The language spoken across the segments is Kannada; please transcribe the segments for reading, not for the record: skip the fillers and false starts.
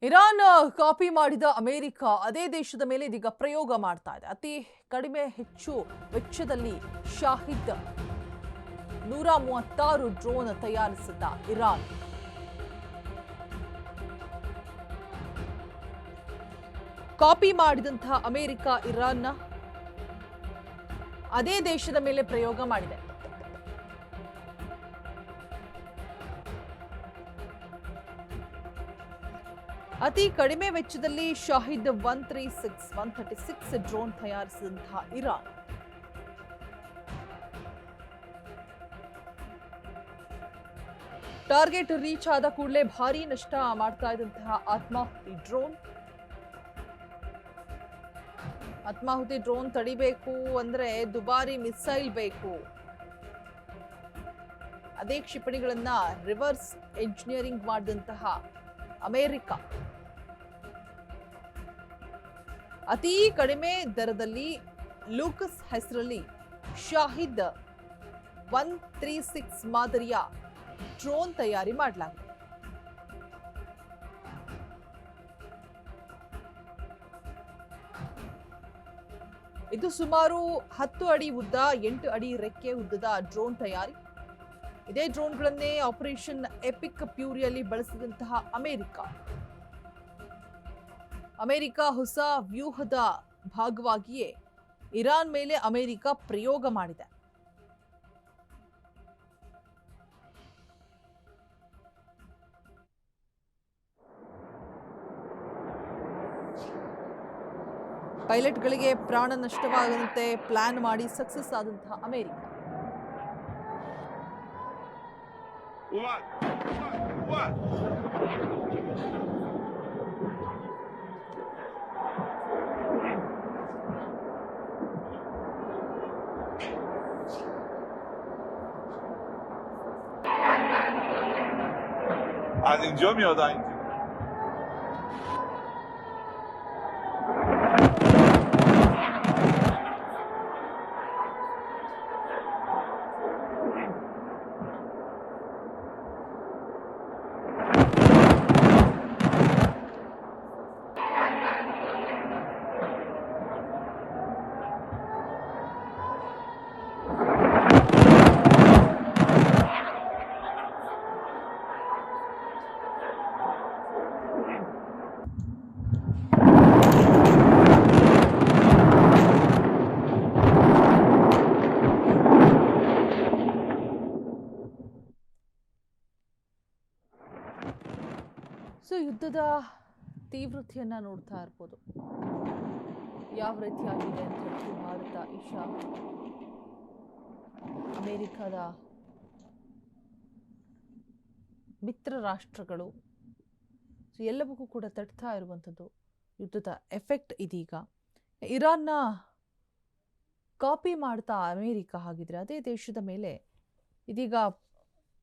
ಇರಾನ್ ಕಾಪಿ ಮಾಡಿದ ಅಮೆರಿಕ ಅದೇ ದೇಶದ ಮೇಲೆ ಇದೀಗ ಪ್ರಯೋಗ ಮಾಡ್ತಾ ಇದೆ. ಅತಿ ಕಡಿಮೆ ಹೆಚ್ಚು ವೆಚ್ಚದಲ್ಲಿ ಶಾಹಿದ್ 136 ಡ್ರೋನ್ ತಯಾರಿಸಿದ್ದ ಇರಾನ್ ಕಾಪಿ ಮಾಡಿದಂತಹ ಅಮೆರಿಕ ಇರಾನ್ನ ಅದೇ ದೇಶದ ಮೇಲೆ ಪ್ರಯೋಗ ಮಾಡಿದೆ. ಅತಿ ಕಡಿಮೆ ವೆಚ್ಚದಲ್ಲಿ ಶಾಹಿದ್ 136 ಡ್ರೋನ್ ತಯಾರಿಸಿದಂತಹ ಇರಾನ್ ಟಾರ್ಗೆಟ್ ರೀಚ್ ಆದ ಕೂಡಲೇ ಭಾರೀ ನಷ್ಟ ಮಾಡ್ತಾ ಇದ್ದಂತಹ ಆತ್ಮಾಹುತಿ ಡ್ರೋನ್ ತಡಿಬೇಕು ಅಂದ್ರೆ ದುಬಾರಿ ಮಿಸೈಲ್ ಬೇಕು. ಅದೇ ಕ್ಷಿಪಣಿಗಳನ್ನ ರಿವರ್ಸ್ ಎಂಜಿನಿಯರಿಂಗ್ ಮಾಡಿದಂತಹ ಅಮೆರಿಕ ಅತಿ ಕಡಿಮೆ ದರದಲ್ಲಿ ಲೂಕಸ್ ಹೆಸರಲ್ಲಿ ಶಾಹಿದ್ 136 ಮಾದರಿಯ ಡ್ರೋನ್ ತಯಾರಿ ಮಾಡಲಾಗಿದೆ. ಇದು ಸುಮಾರು 10 ಅಡಿ ಉದ್ದ 8 ಅಡಿ ರೆಕ್ಕೆ ಉದ್ದದ ಡ್ರೋನ್ ತಯಾರಿ. ಇದೇ ಡ್ರೋನ್ಗಳನ್ನೇ ಆಪರೇಷನ್ ಎಪಿಕ್ ಫ್ಯೂರಿಯಲ್ಲಿ ಬಳಸಿದಂತಹ ಅಮೆರಿಕ ಹೊಸ ವ್ಯೂಹದ ಭಾಗವಾಗಿಯೇ ಇರಾನ್ ಮೇಲೆ ಅಮೆರಿಕ ಪ್ರಯೋಗ ಮಾಡಿದೆ. ಪೈಲಟ್ಗಳಿಗೆ ಪ್ರಾಣ ನಷ್ಟವಾಗದಂತೆ ಪ್ಲಾನ್ ಮಾಡಿ ಸಕ್ಸಸ್ ಆದಂತಹ ಅಮೆರಿಕ از اینجا میاد اینجا ಯುದ್ಧದ ತೀವ್ರತೆಯನ್ನ ನೋಡ್ತಾ ಇರ್ಬೋದು. ಯಾವ ರೀತಿಯಾಗಿದೆ ಅಂತ ಹೇಳಿ ಭಾರತ ಈಶಾ ಅಮೆರಿಕದ ಮಿತ್ರ ರಾಷ್ಟ್ರಗಳು ಎಲ್ಲವಕ್ಕೂ ಕೂಡ ತಟ್ತಾ ಇರುವಂಥದ್ದು ಯುದ್ಧದ ಎಫೆಕ್ಟ್. ಇದೀಗ ಇರಾನ್ನ ಕಾಪಿ ಮಾಡ್ತಾ ಅಮೆರಿಕ ಹಾಗಿದ್ರೆ ಅದೇ ದೇಶದ ಮೇಲೆ ಇದೀಗ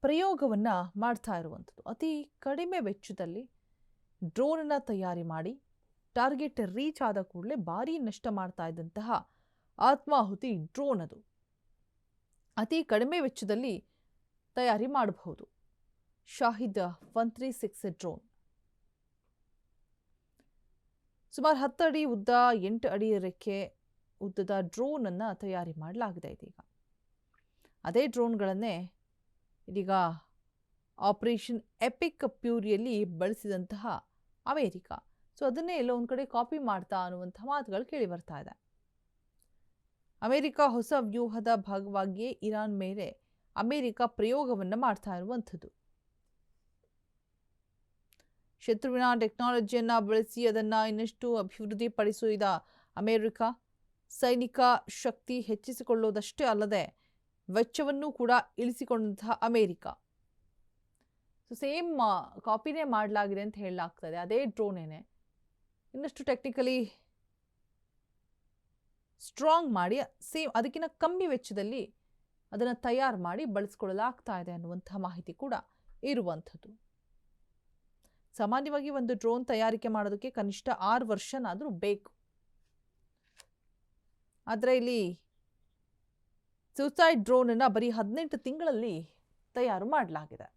ಪ್ರಯೋಗವನ್ನ ಮಾಡ್ತಾ ಇರುವಂಥದ್ದು. ಅತಿ ಕಡಿಮೆ ವೆಚ್ಚದಲ್ಲಿ ಡ್ರೋನನ್ನು ತಯಾರಿ ಮಾಡಿ ಟಾರ್ಗೆಟ್ ರೀಚ್ ಆದ ಕೂಡಲೇ ಭಾರೀ ನಷ್ಟ ಮಾಡ್ತಾ ಇದ್ದಂತಹ ಆತ್ಮಾಹುತಿ ಡ್ರೋನ್ ಅದು. ಅತಿ ಕಡಿಮೆ ವೆಚ್ಚದಲ್ಲಿ ತಯಾರಿ ಮಾಡಬಹುದು. ಶಾಹಿದ್ 136 ಡ್ರೋನ್ ಸುಮಾರು 10 ಅಡಿ ಉದ್ದ 8 ಅಡಿ ರೆಕ್ಕೆ ಉದ್ದದ ಡ್ರೋನ್ ಅನ್ನು ತಯಾರಿ ಮಾಡಲಾಗಿದೆ. ಇದೀಗ ಅದೇ ಡ್ರೋನ್ಗಳನ್ನೇ ಇದೀಗ ಆಪರೇಷನ್ ಎಪಿಕ್ ಫ್ಯೂರಿಯಲ್ಲಿ ಬಳಸಿದಂತಹ ಅಮೆರಿಕ ಅದನ್ನೇ ಎಲ್ಲೋ ಒಂದು ಕಡೆ ಕಾಪಿ ಮಾಡ್ತಾ ಅನ್ನುವಂಥ ಮಾತುಗಳು ಕೇಳಿ ಬರ್ತಾ ಇದೆ. ಅಮೆರಿಕ ಹೊಸ ವ್ಯೂಹದ ಭಾಗವಾಗಿಯೇ ಇರಾನ್ ಮೇಲೆ ಅಮೆರಿಕ ಪ್ರಯೋಗವನ್ನು ಮಾಡ್ತಾ ಇರುವಂಥದ್ದು. ಶತ್ರುವಿನ ಟೆಕ್ನಾಲಜಿಯನ್ನ ಬಳಸಿ ಅದನ್ನು ಇನ್ನಷ್ಟು ಅಭಿವೃದ್ಧಿಪಡಿಸಿದ ಅಮೆರಿಕ ಸೈನಿಕ ಶಕ್ತಿ ಹೆಚ್ಚಿಸಿಕೊಳ್ಳುವುದಷ್ಟೇ ಅಲ್ಲದೆ ವೆಚ್ಚವನ್ನು ಕೂಡ ಇಳಿಸಿಕೊಂಡಂತಹ ಅಮೆರಿಕ ಸೇಮ್ ಕಾಪಿನೇ ಮಾಡಲಾಗಿದೆ ಅಂತ ಹೇಳಲಾಗ್ತದೆ. ಅದೇ ಡ್ರೋನೇನೆ ಇನ್ನಷ್ಟು ಟೆಕ್ನಿಕಲಿ ಸ್ಟ್ರಾಂಗ್ ಮಾಡಿ ಸೇಮ್ ಅದಕ್ಕಿಂತ ಕಮ್ಮಿ ವೆಚ್ಚದಲ್ಲಿ ಅದನ್ನು ತಯಾರು ಮಾಡಿ ಬಳಸ್ಕೊಳ್ಳಲಾಗ್ತಾ ಇದೆ ಅನ್ನುವಂಥ ಮಾಹಿತಿ ಕೂಡ ಇರುವಂಥದ್ದು. ಸಾಮಾನ್ಯವಾಗಿ ಒಂದು ಡ್ರೋನ್ ತಯಾರಿಕೆ ಮಾಡೋದಕ್ಕೆ ಕನಿಷ್ಠ 6 ವರ್ಷನಾದರೂ ಬೇಕು. ಆದರೆ ಇಲ್ಲಿ ಸುಸೈಡ್ ಡ್ರೋನ್ ಅನ್ನು ಬರೀ 18 ತಿಂಗಳಲ್ಲಿ ತಯಾರು ಮಾಡಲಾಗಿದೆ.